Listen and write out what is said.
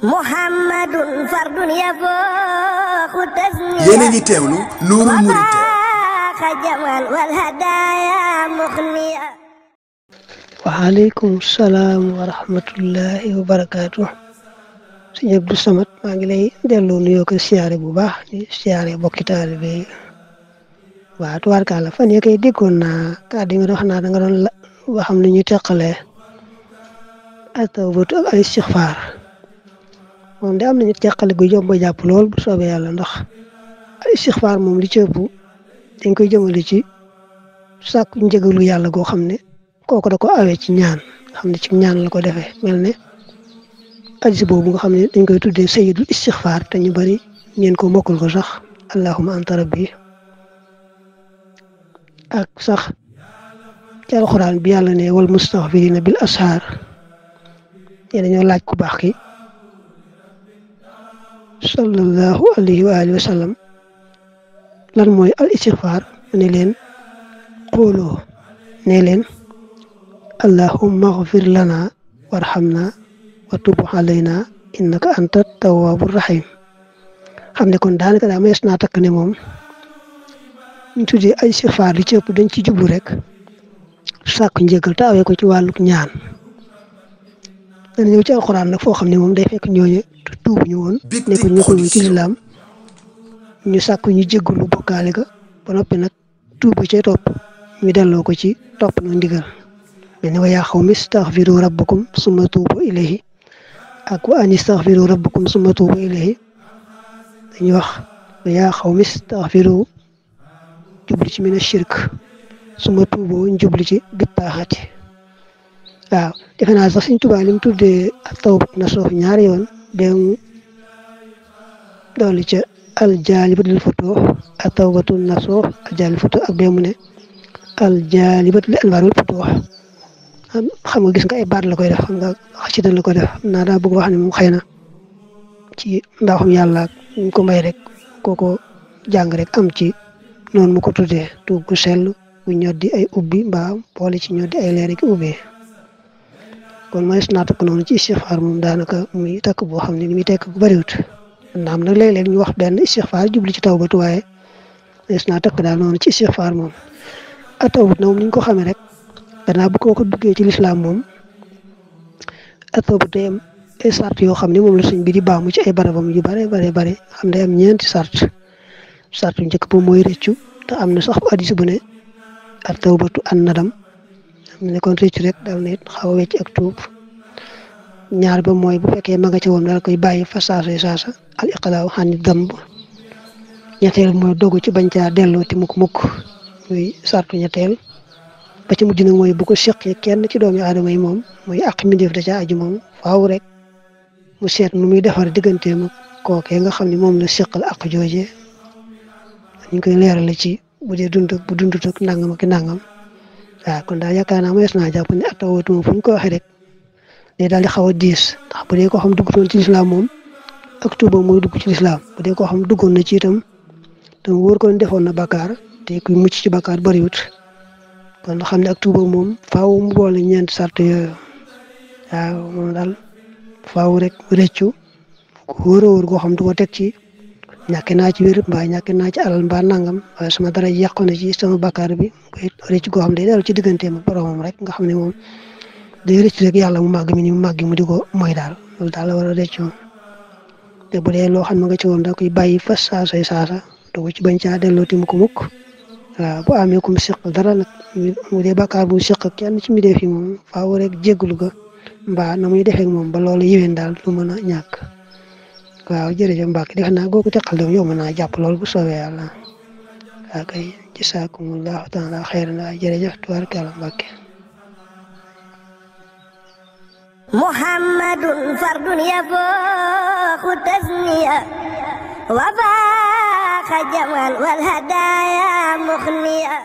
Muhammadun fardun yafooxu tasniya yéen a ngi teewlu Nuurul Murid xajaman wal hadaaya muxniya. waaleykum salaam wa rahmatullahi wa barakaatu. Sëñ Abdou Samad maa ngi lay delloo nuyoo ko siyaare bu baax di siyaare bokki taalibe yi. waaw tubaarkàlla fan yii kay déggoon naa kàddu yi nga doon wax naa da nga doon wax xam ne ñu teqalee at-tawbatu ak al-istixfaar moom de am nañu teqale gu yomb a jàpp lool bu soobee yàlla ndax al-istixfaar moom li ci ëpp dañ koy jëmale ci sàkku njëgalu yàlla goo xam ne kooku da ko awee ci ñaan xam ne ci ñaan la ko defee mel ne hadiis boobu nga xam ne dañ koy tuddee sayyidul istixfaar te ñu bari ngeen ko mokkul ko sax allahumma anta rabbi ak sax ci alxuraan bi yàlla ne wal mustaxfirina bil ashaar te dañoo laaj ku baax ki sallallahu alayhi wa alihi wa sallam lan mooy al istixfaar ne leen xooloo ne leen allahumma xfir lana warhamna wa tub alayna innaka anta tawwaabu rahim xam ne kon daanaka daa mees naa takk ne moom ñu tuddee ay istixfaar li ci ëpp dañ ci jublu rek sàkku njëgal te awee ko ci wàlluk ñaan dana ñëw ci alxuraan nag foo xam ne moom day fekk ñooñu tuubu ñu woon nekk ñu ko ci lislaam ñu sàkku ñu jéggalu bokkaale ga ba noppi nag tuubu cee topp ñu delloo ko ci topp na ndigal mel ne wa yaa qawmi istaghfiru rabbakum summa tuubu ilayhi ak wa an istaghfiru rabbakum summa tuubu ilayhi dañuy wax wa yaa qawmi istaghfiru jubli ci mina shirk summa tuubu jubli ci bittaaxati waaw defe naa sax Sëñ Tuubaa li mu tuddee at-tawbatu nasuux ñaari yoon bee mu dolli ca al-jaalibatul futuux at-tawbatu nasuux al-jaalibatul futuux ak bee mu ne al-jaalibatul anwaarul futuux xam nga gis nga ay baat la koy def xam nga xasida la ko def xam naa daa bëgg wax ne moom xëy na ci mbaaxum yàlla ak ñu ko may rek kooko jàng rek am ci noonu mu ko tuddee tuub gu sell gu ñoddi ay ubbi mbaa boole ci ñoddi ay leer ki ubbi kon mooy naa takk noonu ci istixfaar moom daanaka muy takk boo xam ne ni muy tekk bu bariwut naam nag léeg-léeg ñu wax benn istixfaar jubli ci tawbatu waaye mooy naa takk daal noonu ci istixfaar moom a tawbat na moom ni ñu ko xamee rek gannaaw bu ko duggee ci lislaam moom a tawbat day am ay sart yoo xam ne moom la suñ bi di baamu ci ay barabam yu bare xam day am ñeenti sart yu njëkk ba mooy rëccu te am na sax hadiis bu ne at tawbatu an nadam am ne kon rëccu rek dal na it xaw a wecc ak tuub ñaar ba mooy bu fekkee ma nga ca woon daal koy bàyyi fa saasa al iqlaaw xani damb ñetteel mooy dogu ci bañ caa delloo ti mukk muy sartu ñetteel ba ci mujj nag mooy bu ko seqee kenn ci doomi aadama yi moom muy àq mbindeef da caa aju moom faaw rek mu seet nu muy defar digganteem ak kookee nga xam ne moom la seqal àq joojee ñu koy leerale ci bu dee dund ak bu dundut ak nangam ak nangam waaw kon daal yaakaar naa mooy naa jàpp ne at-tawbatu moom fu ñu ko waxee rek day daal di xaw a diis ndax bu dee koo xam duggutoon ci lislaam moom ak tuuba mooy dugg ci lislaam bu dee koo xam duggoon na ci itam te wóor ko defoon na bakkaar te kuy mucc ci bakkaar bariwut kon xam ne ak tuuba moom faaw mu boole ñeent sart yooyu waaw moom daal faaw rek rëccu wóor a wóor koo xam du ko teg ci ñàkk naa ci wér mbaa ñàkk naa ci alal mbaa nangam waaye sama dara yàqu na ci sama bakkaar bi koy rëcc goo xam day dellu ci digganteem ak boromam rek nga xam ne moom day rëcc rek yàlla mu màgg mi ni mu màgg mu di ko mooy daal loolu daal la war a rëcc moom te bu dee loo xam ne nga ci woon da koy bàyyi fa saasa doo ci bañ caa delloo ti mu ko mukk waaw bu amee kum seq dara nag mu dee bakkaar bu seq kenn ci mi def yi moom faaw rek jéggulu ko mbaa na muy defee moom ba loolu yéwén daal du mën a ñàkk waaw jërëjëf Mbacke defe naa googu teqal de yow mën naa jàpp lool bu soobee yàlla waaw kay jasaakumullahu taala xayran jërëjëf tubaarkalla Mbacke Muhammadun fardun yafooxu tasniya wa faaxa jaman wal hadaaya muxniya